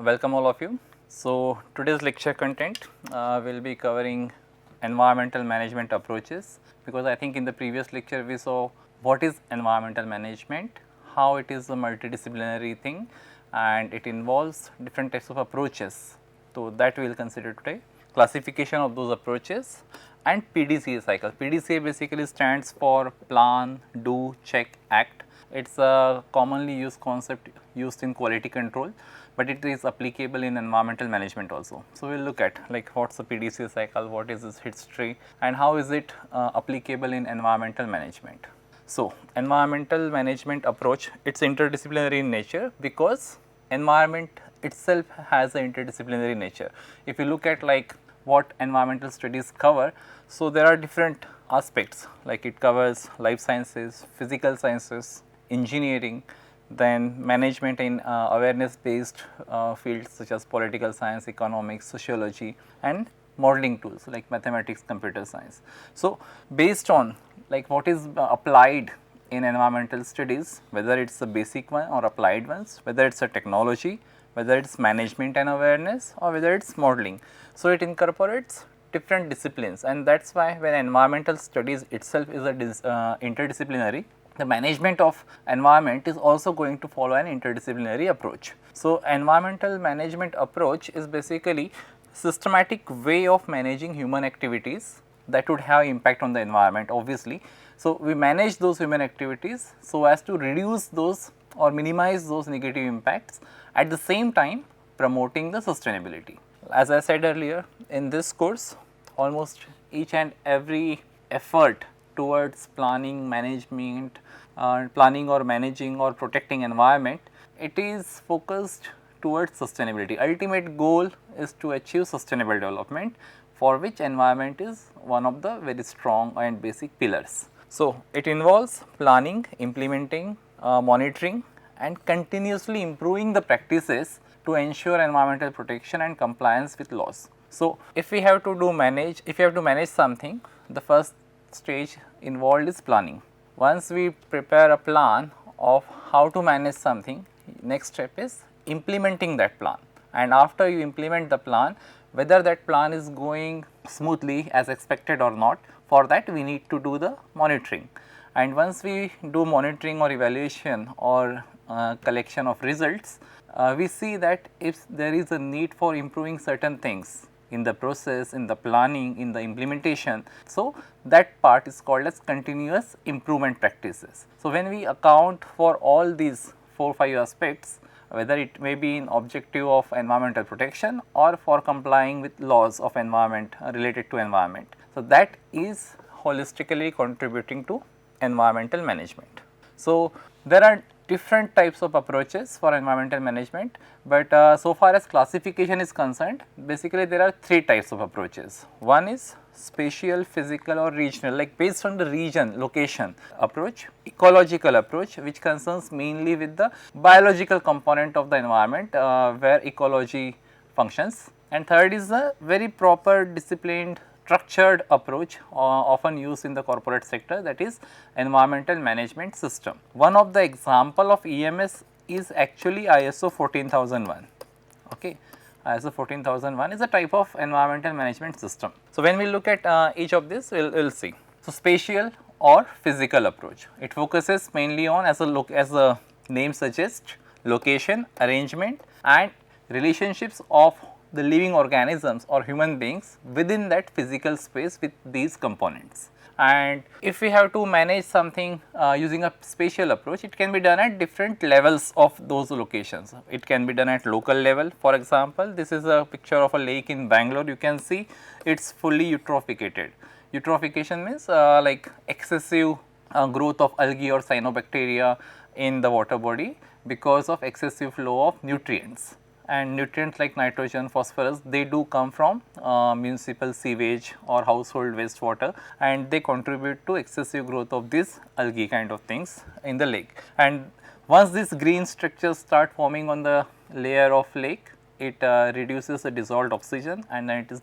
welcome all of you. So, today's lecture content will be covering environmental management approaches, because I think in the previous lecture we saw what is environmental management, how it is a multidisciplinary thing and it involves different types of approaches. So, that we will consider today, classification of those approaches and PDCA cycle. PDCA basically stands for plan, do, check, act. It is a commonly used concept used in quality control, but it is applicable in environmental management also. So, we will look at like what is the PDCA cycle, what is its history and how is it applicable in environmental management. So, environmental management approach, it is interdisciplinary in nature because environment itself has an interdisciplinary nature. If you look at like what environmental studies cover, so there are different aspects, like it covers life sciences, physical sciences, engineering, then management in awareness based fields such as political science, economics, sociology and modeling tools like mathematics, computer science. So, based on like what is applied in environmental studies, whether it is a basic one or applied ones, whether it is a technology, whether it is management and awareness or whether it is modeling. So, it incorporates different disciplines, and that is why when environmental studies itself is a interdisciplinary, the management of environment is also going to follow an interdisciplinary approach. So, environmental management approach is basically systematic way of managing human activities that would have impact on the environment obviously. So, we manage those human activities so as to reduce those or minimize those negative impacts, at the same time promoting the sustainability. As I said earlier, in this course almost each and every effort towards planning, management, planning or managing or protecting environment, it is focused towards sustainability. Ultimate goal is to achieve sustainable development, for which environment is one of the very strong and basic pillars. So, it involves planning, implementing, monitoring and continuously improving the practices to ensure environmental protection and compliance with laws. So, if we have to manage something, the first stage involved is planning. Once we prepare a plan of how to manage something, next step is implementing that plan, and after you implement the plan, whether that plan is going smoothly as expected or not, for that we need to do the monitoring. And once we do monitoring or evaluation or collection of results, we see that if there is a need for improving certain things in the process, in the planning, in the implementation. So, that part is called as continuous improvement practices. So, when we account for all these 4-5 aspects, whether it may be in objective of environmental protection or for complying with laws of environment related to environment. So, that is holistically contributing to environmental management. So, there are different types of approaches for environmental management, but so far as classification is concerned, basically there are 3 types of approaches. One is spatial, physical or regional, like based on the region, location approach. Ecological approach, which concerns mainly with the biological component of the environment where ecology functions. And third is a very proper disciplined structured approach often used in the corporate sector, that is environmental management system. One of the example of EMS is actually ISO 14001. Okay. ISO 14001 is a type of environmental management system. So, when we look at each of this, we will see. So, spatial or physical approach, it focuses mainly on, as the name suggests, location, arrangement and relationships of the living organisms or human beings within that physical space with these components. And if we have to manage something using a spatial approach, it can be done at different levels of those locations. It can be done at local level. For example, this is a picture of a lake in Bangalore. You can see it is fully eutrophicated. Eutrophication means like excessive growth of algae or cyanobacteria in the water body because of excessive flow of nutrients. And nutrients like nitrogen, phosphorus, they do come from municipal sewage or household wastewater, and they contribute to excessive growth of this algae kind of things in the lake. And once these green structures start forming on the layer of lake, it reduces the dissolved oxygen and then it is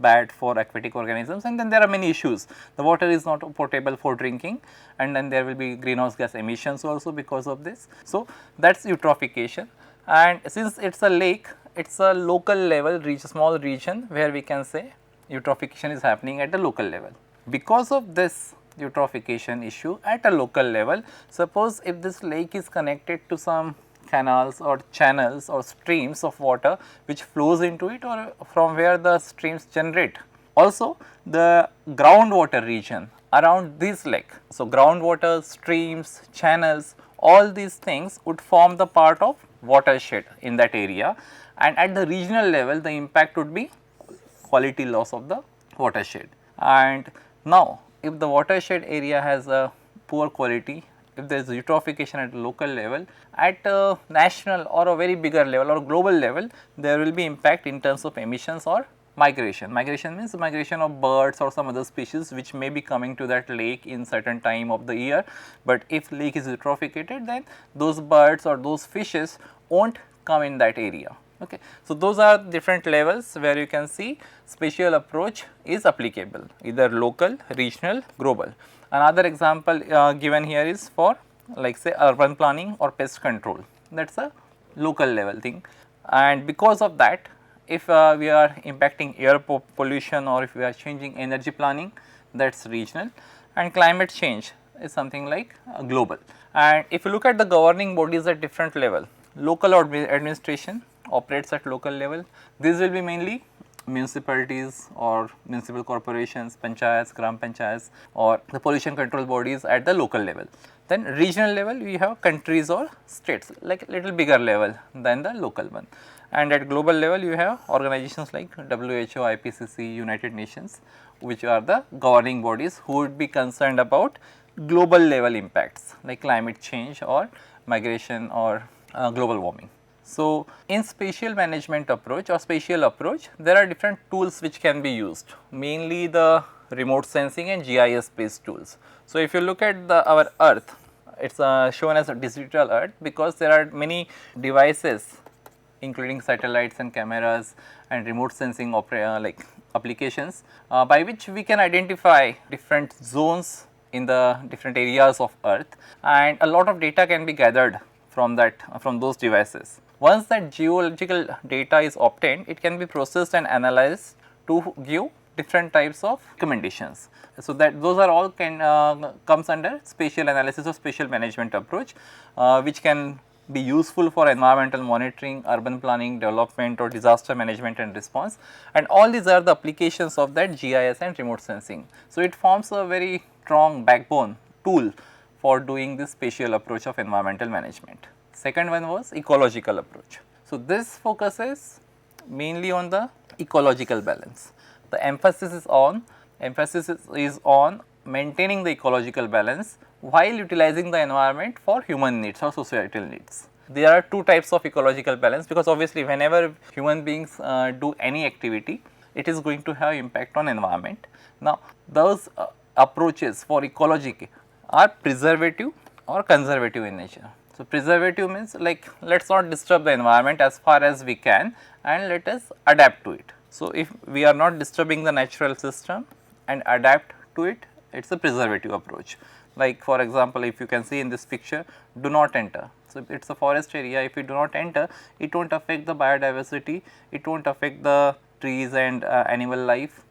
bad for aquatic organisms, and then there are many issues. The water is not potable for drinking, and then there will be greenhouse gas emissions also because of this. So, that is eutrophication. and since it is a lake, it is a local level small region where we can say eutrophication is happening at the local level. Because of this eutrophication issue at a local level, suppose if this lake is connected to some canals or channels or streams of water which flows into it or from where the streams generate. Also the groundwater region around this lake. So, groundwater, streams, channels, all these things would form the part of watershed in that area, and at the regional level the impact would be quality loss of the watershed. And now, if the watershed area has a poor quality, if there is eutrophication at local level, at a national or a very bigger level or global level, there will be impact in terms of emissions or migration. Migration means migration of birds or some other species which may be coming to that lake in certain time of the year, but if lake is eutrophicated, then those birds or those fishes won't come in that area. Okay. So, those are different levels where you can see spatial approach is applicable, either local, regional, global. Another example given here is for like say urban planning or pest control, that is a local level thing, and because of that if we are impacting air pollution or if we are changing energy planning, that is regional, and climate change is something like global. And if you look at the governing bodies at different level, local administration operates at local level. These will be mainly municipalities or municipal corporations, panchayats, gram panchayats, or the pollution control bodies at the local level. Then regional level we have countries or states, like little bigger level than the local one. And at global level you have organizations like WHO, IPCC, United Nations, which are the governing bodies who would be concerned about global level impacts like climate change or migration or global warming. So, in spatial management approach or spatial approach, there are different tools which can be used, mainly the remote sensing and GIS based tools. So, if you look at our earth, it is shown as a digital earth because there are many devices including satellites and cameras and remote sensing like applications by which we can identify different zones in the different areas of earth, and a lot of data can be gathered from those devices. Once that geological data is obtained, it can be processed and analyzed to give different types of recommendations. So, that those are all comes under spatial analysis or spatial management approach, which can be useful for environmental monitoring, urban planning, development or disaster management and response, and all these are the applications of that GIS and remote sensing. So, it forms a very strong backbone tool for doing this spatial approach of environmental management. Second one was ecological approach. So, this focuses mainly on the ecological balance. The emphasis is on maintaining the ecological balance while utilizing the environment for human needs or societal needs. There are two types of ecological balance, because obviously whenever human beings do any activity, it is going to have impact on environment. Now, those approaches for ecology are preservative or conservative in nature. So, preservative means like let us not disturb the environment as far as we can and let us adapt to it. So, if we are not disturbing the natural system and adapt to it, it is a preservative approach. Like for example, if you can see in this picture, do not enter. So, it is a forest area, if you do not enter, it will not affect the biodiversity, it will not affect the trees and animal life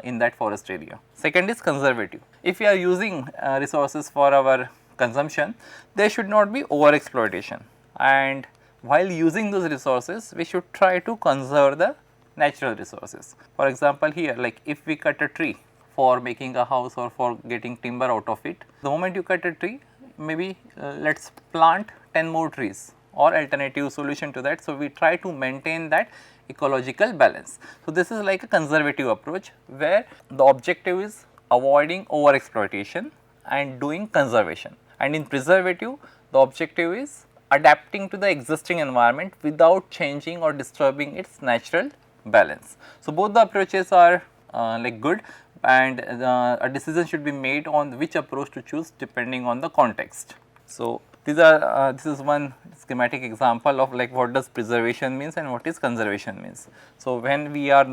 in that forest area. Second is conservative. If we are using resources for our consumption, there should not be over exploitation, and while using those resources, we should try to conserve the natural resources. For example, here like if we cut a tree for making a house or for getting timber out of it, the moment you cut a tree, maybe let us plant 10 more trees or alternative solution to that. So, we try to maintain that ecological balance. So, this is like a conservative approach where the objective is avoiding over exploitation and doing conservation, and in preservative the objective is adapting to the existing environment without changing or disturbing its natural balance. So, both the approaches are like good, and a decision should be made on which approach to choose depending on the context. So, these are this is one schematic example of like what does preservation means and what is conservation means. So, when we are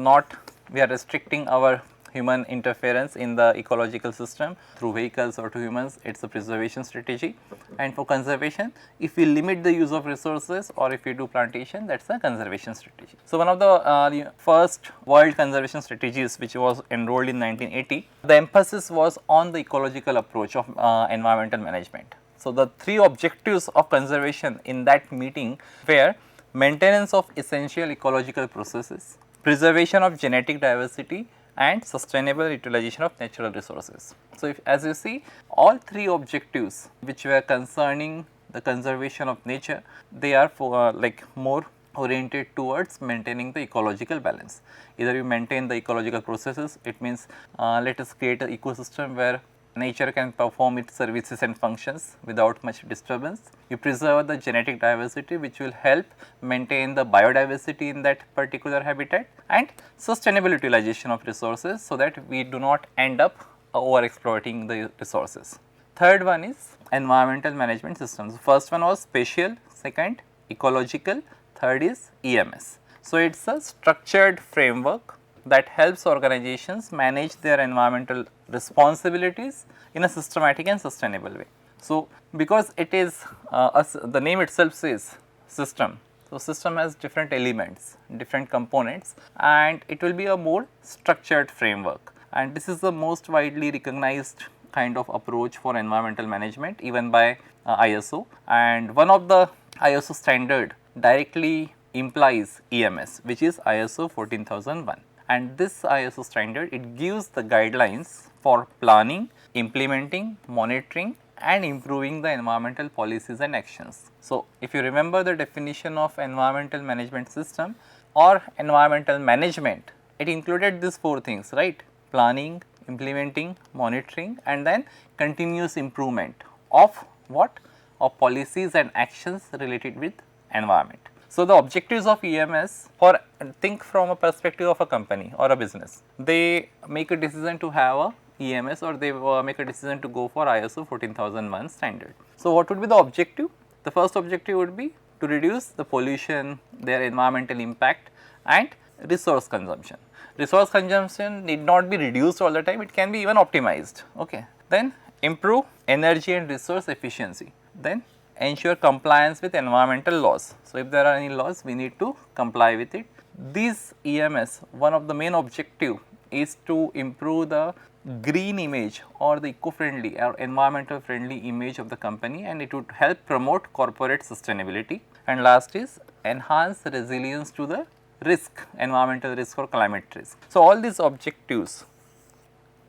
restricting our human interference in the ecological system through vehicles or to humans, it is a preservation strategy. And for conservation, if we limit the use of resources or if we do plantation, that is a conservation strategy. So, one of the first world conservation strategies which was enrolled in 1980, the emphasis was on the ecological approach of environmental management. So, the three objectives of conservation in that meeting were maintenance of essential ecological processes, preservation of genetic diversity and sustainable utilization of natural resources. So, if as you see, all three objectives which were concerning the conservation of nature, they are for like more oriented towards maintaining the ecological balance. Either you maintain the ecological processes, it means let us create an ecosystem where nature can perform its services and functions without much disturbance. You preserve the genetic diversity which will help maintain the biodiversity in that particular habitat, and sustainable utilization of resources so that we do not end up over exploiting the resources. Third one is environmental management systems. First one was spatial, second ecological, third is EMS. So, it is a structured framework that helps organizations manage their environmental responsibilities in a systematic and sustainable way. So, because it is the name itself says system. So, system has different elements, different components, and it will be a more structured framework, and this is the most widely recognized kind of approach for environmental management even by ISO, and one of the ISO standard directly implies EMS, which is ISO 14001. And this ISO standard, it gives the guidelines for planning, implementing, monitoring and improving the environmental policies and actions. So, if you remember the definition of environmental management system or environmental management, it included these four things, right? Planning, implementing, monitoring and then continuous improvement of what? Of policies and actions related with environment. So, the objectives of EMS, for think from a perspective of a company or a business, they make a decision to have a EMS or they make a decision to go for ISO 14001 standard. So, what would be the objective? The first objective would be to reduce the pollution, their environmental impact and resource consumption. Resource consumption need not be reduced all the time, it can be even optimized. Okay. Then improve energy and resource efficiency. Then ensure compliance with environmental laws. So, if there are any laws, we need to comply with it. These EMS, one of the main objective is to improve the green image or the eco-friendly or environmental friendly image of the company, and it would help promote corporate sustainability. And last is enhance resilience to the risk, environmental risk or climate risk. So, all these objectives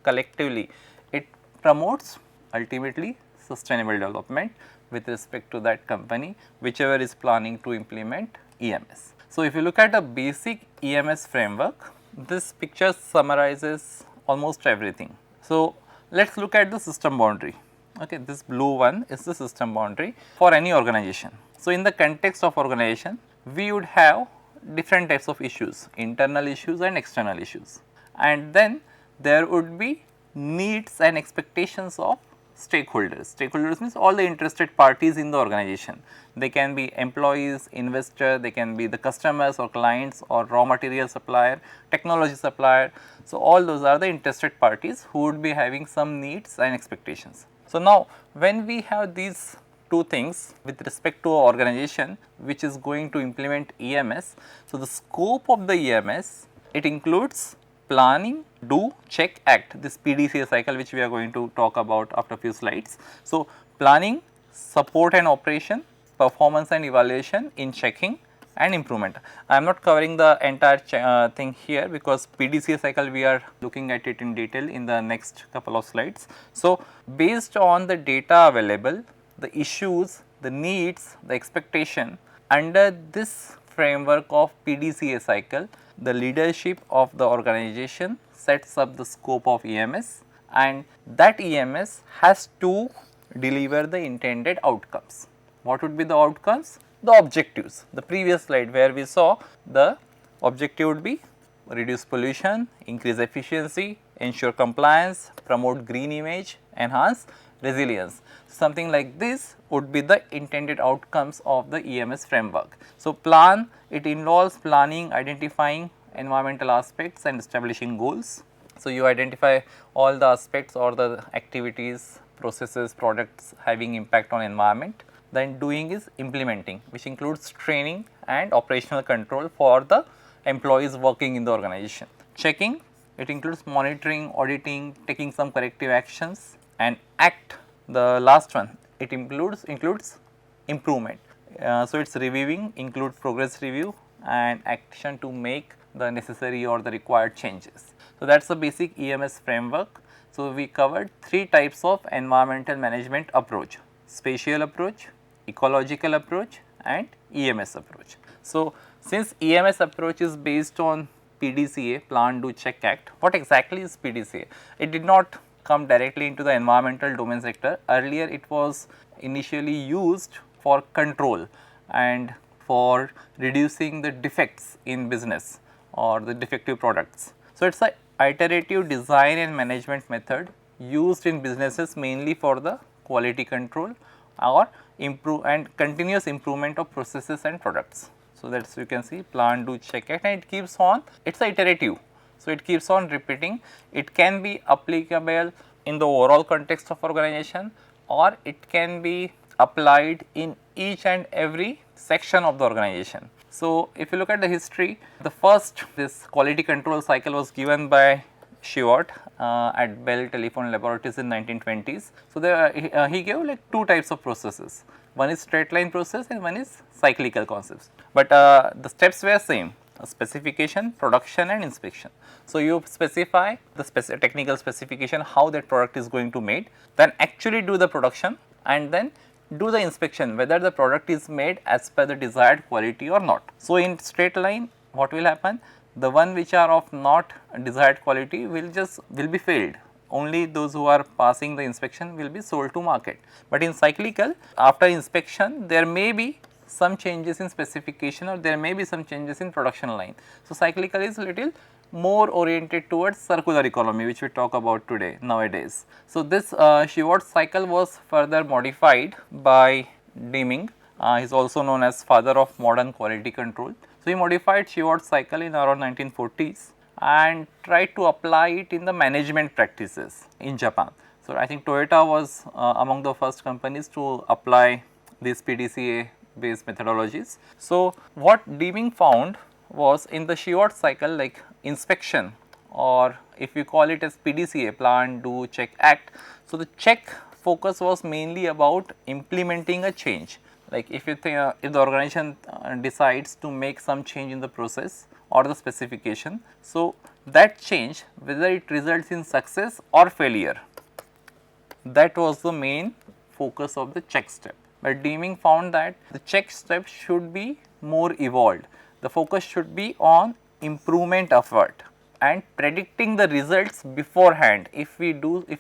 collectively, it promotes ultimately sustainable development with respect to that company whichever is planning to implement EMS. So, if you look at a basic EMS framework, this picture summarizes almost everything. So, let us look at the system boundary. Okay, this blue one is the system boundary for any organization. So, in the context of organization, we would have different types of issues, internal issues and external issues, and then there would be needs and expectations of stakeholders. Stakeholders means all the interested parties in the organization. They can be employees, investor, they can be the customers or clients or raw material supplier, technology supplier. So, all those are the interested parties who would be having some needs and expectations. So, now when we have these two things with respect to an organization which is going to implement EMS. So, the scope of the EMS, it includes planning, do, check, act, this PDCA cycle which we are going to talk about after a few slides. So, planning, support and operation, performance and evaluation in checking and improvement. I am not covering the entire thing here because PDCA cycle we are looking at it in detail in the next couple of slides. So, based on the data available, the issues, the needs, the expectation, under this framework of PDCA cycle, the leadership of the organization sets up the scope of EMS, and that EMS has to deliver the intended outcomes. What would be the outcomes? The objectives. The previous slide where we saw the objective would be reduce pollution, increase efficiency, ensure compliance, promote green image, enhance resilience. Something like this would be the intended outcomes of the EMS framework. So, plan, it involves planning, identifying environmental aspects and establishing goals. So, you identify all the aspects or the activities, processes, products having impact on environment. Then doing is implementing, which includes training and operational control for the employees working in the organization. Checking, it includes monitoring, auditing, taking some corrective actions, and act, the last one, it includes improvement. So, it is reviewing, include progress review and action to make the necessary or the required changes. So, that is the basic EMS framework. So, we covered 3 types of environmental management approach: spatial approach, ecological approach and EMS approach. So, since EMS approach is based on PDCA, Plan, Do, Check, Act, what exactly is PDCA? It did not come directly into the environmental domain sector. Earlier it was initially used for control and for reducing the defects in business or the defective products. So, it is a iterative design and management method used in businesses mainly for the quality control or improve and continuous improvement of processes and products. So, that is you can see Plan, Do, Check, Act, and it keeps on, it is iterative. So, it keeps on repeating. It can be applicable in the overall context of organization or it can be applied in each and every section of the organization. So, if you look at the history, the first this quality control cycle was given by Shewart at Bell Telephone Laboratories in 1920s. So, there he gave like 2 types of processes, one is straight line process and one is cyclical concepts, but the steps were same: specification, production and inspection. So, you specify the technical specification how that product is going to made, then actually do the production and then do the inspection whether the product is made as per the desired quality or not. So, in straight line what will happen, the one which are of not desired quality will be failed, only those who are passing the inspection will be sold to market. But in cyclical, after inspection there may be some changes in specification or there may be some changes in production line. So, cyclical is little more oriented towards circular economy, which we talk about today nowadays. So, this Shewart cycle was further modified by Deming. He is also known as father of modern quality control. So, he modified Shewart cycle in around 1940s and tried to apply it in the management practices in Japan. So, I think Toyota was among the first companies to apply these PDCA based methodologies. So, what Deming found was in the Shewart cycle, like inspection, or if we call it as PDCA, Plan, Do, Check, Act. So, the check focus was mainly about implementing a change. Like if you think if the organization decides to make some change in the process or the specification, so that change, whether it results in success or failure, that was the main focus of the check step. But Deming found that the check step should be more evolved. The focus should be on improvement effort and predicting the results beforehand. If we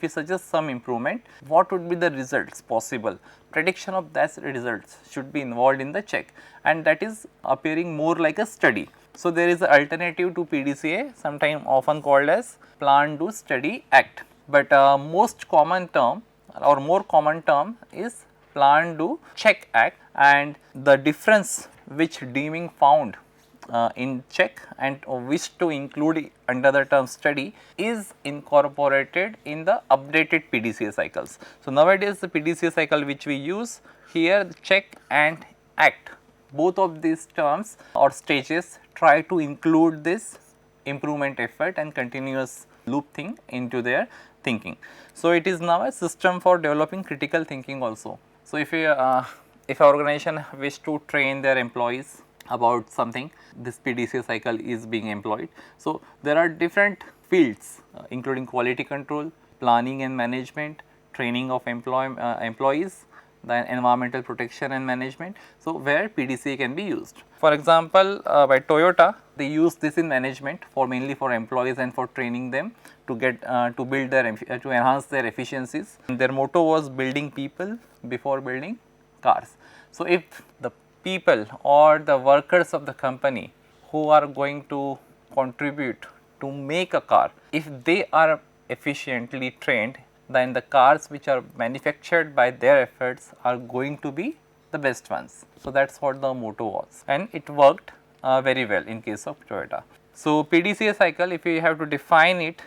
suggest some improvement, what would be the results possible? Prediction of that results should be involved in the check, and that is appearing more like a study. So, there is an alternative to PDCA, sometimes often called as Plan, Do, Study, Act, but most common term or more common term is Plan, Do, Check, Act, and the difference which Deming found in check and wish to include under the term study is incorporated in the updated PDCA cycles. So, nowadays the PDCA cycle which we use here, the check and act, both of these terms or stages try to include this improvement effort and continuous loop thing into their thinking. So, it is now a system for developing critical thinking also. So, if an organization wish to train their employees about something, this PDCA cycle is being employed. So, there are different fields including quality control, planning and management, training of employees, then environmental protection and management. So, where PDCA can be used. For example, by Toyota, they use this in management for mainly for employees and for training them to get to build their to enhance their efficiencies. And their motto was building people before building cars. So, if the people or the workers of the company who are going to contribute to make a car, if they are efficiently trained, then the cars which are manufactured by their efforts are going to be the best ones. So, that is what the motto was, and it worked very well in case of Toyota. So, PDCA cycle, if we have to define it,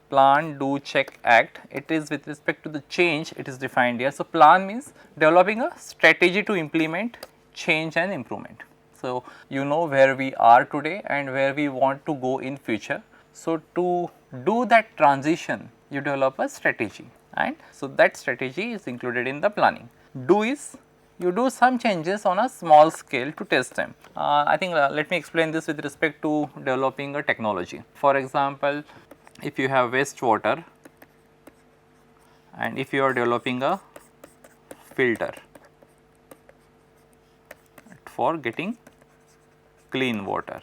plan, do, check, act. It is with respect to the change, it is defined here. So, plan means developing a strategy to implement change and improvement. So, you know where we are today and where we want to go in future. So, to do that transition, you develop a strategy, and so that strategy is included in the planning. Do is you do some changes on a small scale to test them. I think let me explain this with respect to developing a technology. For example, if you have wastewater and if you are developing a filter for getting clean water.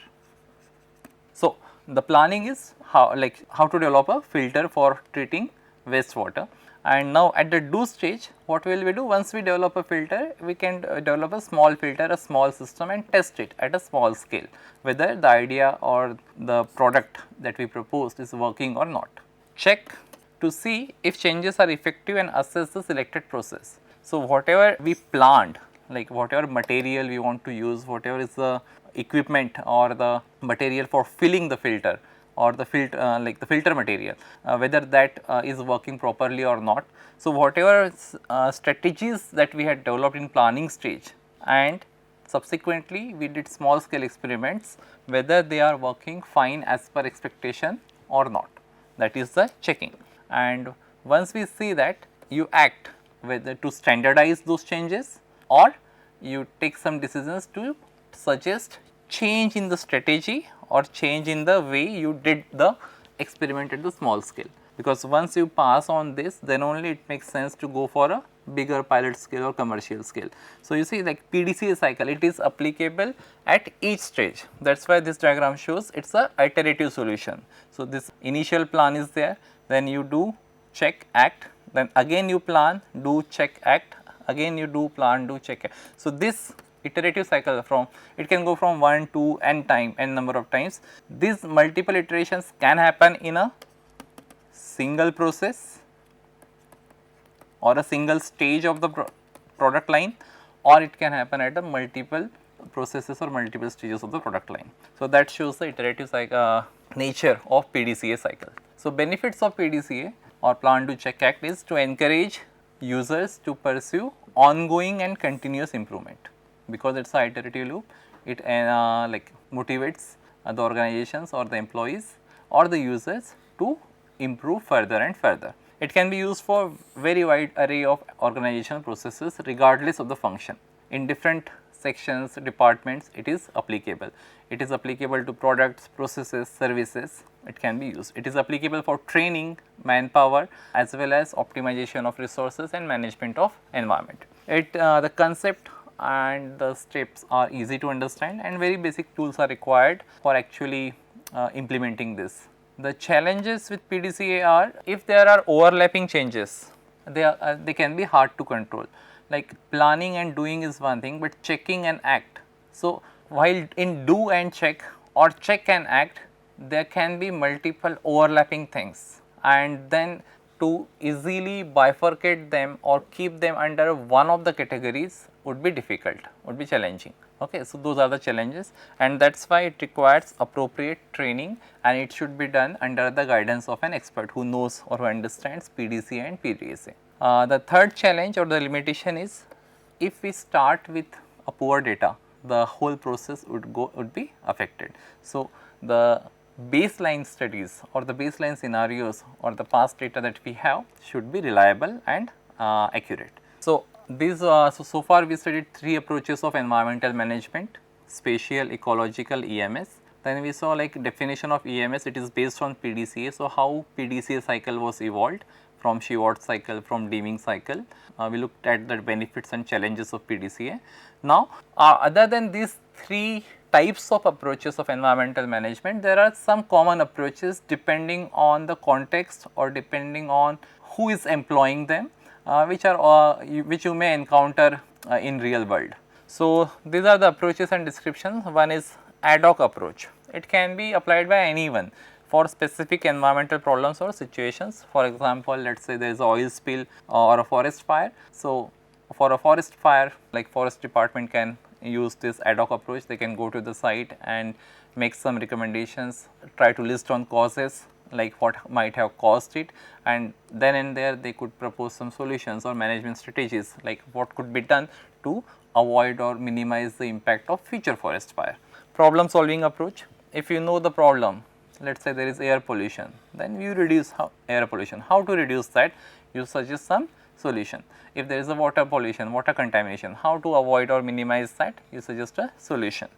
So, the planning is how to develop a filter for treating wastewater, and now at the do stage what will we do? Once we develop a filter, we can develop a small filter, a small system, and test it at a small scale whether the idea or the product that we proposed is working or not. Check to see if changes are effective and assess the selected process. So, whatever we planned, like whatever material we want to use, whatever is the equipment or the material for filling the filter or the filter material, whether that is working properly or not. So, whatever strategies that we had developed in planning stage and subsequently we did small scale experiments, whether they are working fine as per expectation or not, that is the checking. And once we see that, you act whether to standardize those changes or you take some decisions to suggest change in the strategy or change in the way you did the experiment at the small scale. Because once you pass on this, then only it makes sense to go for a bigger pilot scale or commercial scale. So, you see like PDCA cycle, it is applicable at each stage. That is why this diagram shows it is a iterative solution. So, this initial plan is there, then you do, check, act, then again you plan, do, check, act, again you do, plan, do, check, act. So, this iterative cycle from it can go from 1 to n number of times. These multiple iterations can happen in a single process or a single stage of the product line, or it can happen at a multiple processes or multiple stages of the product line. So, that shows the iterative cycle nature of PDCA cycle. So, benefits of PDCA or plan, do, check, act is to encourage users to pursue ongoing and continuous improvement, because it is a iterative loop. It motivates the organizations or the employees or the users to improve further and further. It can be used for very wide array of organizational processes regardless of the function. In different sections, departments, it is applicable. It is applicable to products, processes, services, it can be used. It is applicable for training, manpower, as well as optimization of resources and management of environment. The concept and the steps are easy to understand, and very basic tools are required for actually implementing this. The challenges with PDCA are, if there are overlapping changes, they can be hard to control. Like planning and doing is one thing, but checking and act. So, while in do and check or check and act, there can be multiple overlapping things, and then to easily bifurcate them or keep them under one of the categories would be difficult, would be challenging. Okay. So, those are the challenges, and that is why it requires appropriate training, and it should be done under the guidance of an expert who knows or who understands PDCA and PDCA. The third challenge or the limitation is, if we start with a poor data, the whole process would be affected. So, the baseline studies or the baseline scenarios or the past data that we have should be reliable and accurate. So, these so far we studied 3 approaches of environmental management: spatial, ecological, EMS. Then we saw like definition of EMS, it is based on PDCA. So, how PDCA cycle was evolved from Shewhart cycle, from Deming cycle. We looked at the benefits and challenges of PDCA. Now, other than these 3 types of approaches of environmental management, there are some common approaches depending on the context or depending on who is employing them, which you may encounter in real world. So, these are the approaches and descriptions. One is ad hoc approach. It can be applied by anyone for specific environmental problems or situations. For example, let us say there is an oil spill or a forest fire. So, for a forest fire, like forest department can use this ad hoc approach. They can go to the site and make some recommendations, try to list on causes like what might have caused it, and then and there they could propose some solutions or management strategies, like what could be done to avoid or minimize the impact of future forest fire. Problem solving approach, if you know the problem, let us say there is air pollution, then you reduce air pollution. How to reduce that? You suggest some solution. If there is a water pollution, water contamination, how to avoid or minimize that? You suggest a solution.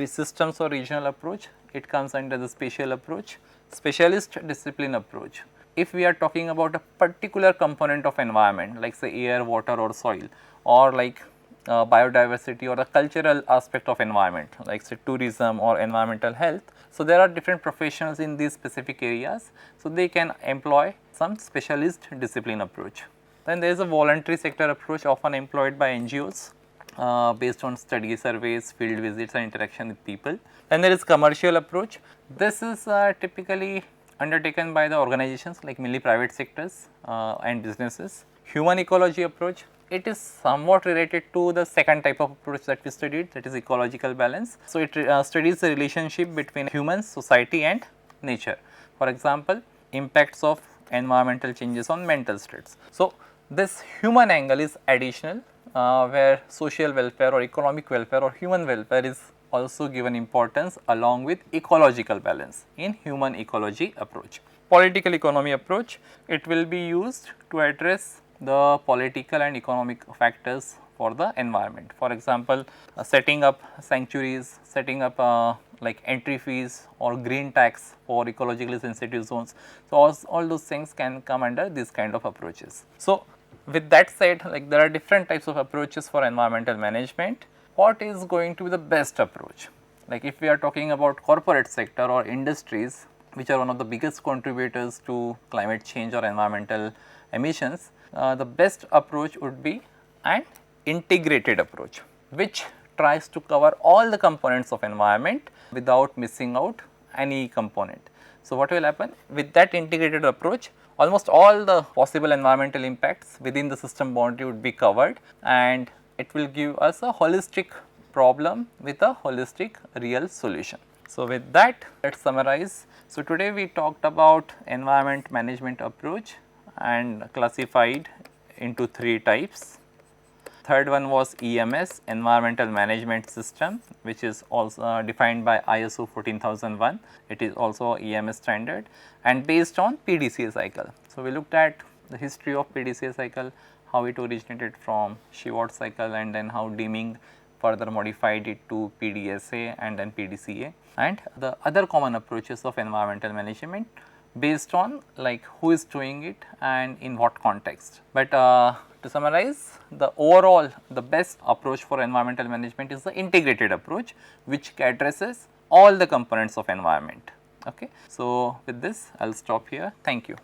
Systems or regional approach, it comes under the spatial approach. Specialist discipline approach, if we are talking about a particular component of environment, like say air, water or soil, or like biodiversity or the cultural aspect of environment, like say tourism or environmental health. So, there are different professionals in these specific areas. So, they can employ some specialist discipline approach. Then there is a voluntary sector approach often employed by NGOs based on study surveys, field visits and interaction with people. Then there is commercial approach. This is typically undertaken by the organizations like mainly private sectors and businesses. Human ecology approach, it is somewhat related to the second type of approach that we studied, that is ecological balance. So, it studies the relationship between humans, society and nature. For example, impacts of environmental changes on mental states. So, this human angle is additional where social welfare or economic welfare or human welfare is also given importance along with ecological balance in human ecology approach. Political economy approach, it will be used to address the political and economic factors for the environment. For example, setting up sanctuaries, setting up like entry fees or green tax for ecologically sensitive zones. So, all those things can come under this kind of approaches. So, with that said, like there are different types of approaches for environmental management. What is going to be the best approach? Like if we are talking about corporate sector or industries, which are one of the biggest contributors to climate change or environmental emissions, the best approach would be an integrated approach, which tries to cover all the components of environment without missing out any component. So, what will happen with that integrated approach? Almost all the possible environmental impacts within the system boundary would be covered, and it will give us a holistic problem with a holistic real solution. So, with that, let us summarize. So, today we talked about environment management approach and classified into 3 types. Third one was EMS, environmental management system, which is also defined by ISO 14001. It is also EMS standard and based on PDCA cycle. So, we looked at the history of PDCA cycle, how it originated from Shewhart cycle and then how Deming further modified it to PDCA and then PDCA, and the other common approaches of environmental management based on like who is doing it and in what context. But to summarize, the overall the best approach for environmental management is the integrated approach, which addresses all the components of environment. Okay. So, with this I will stop here. Thank you.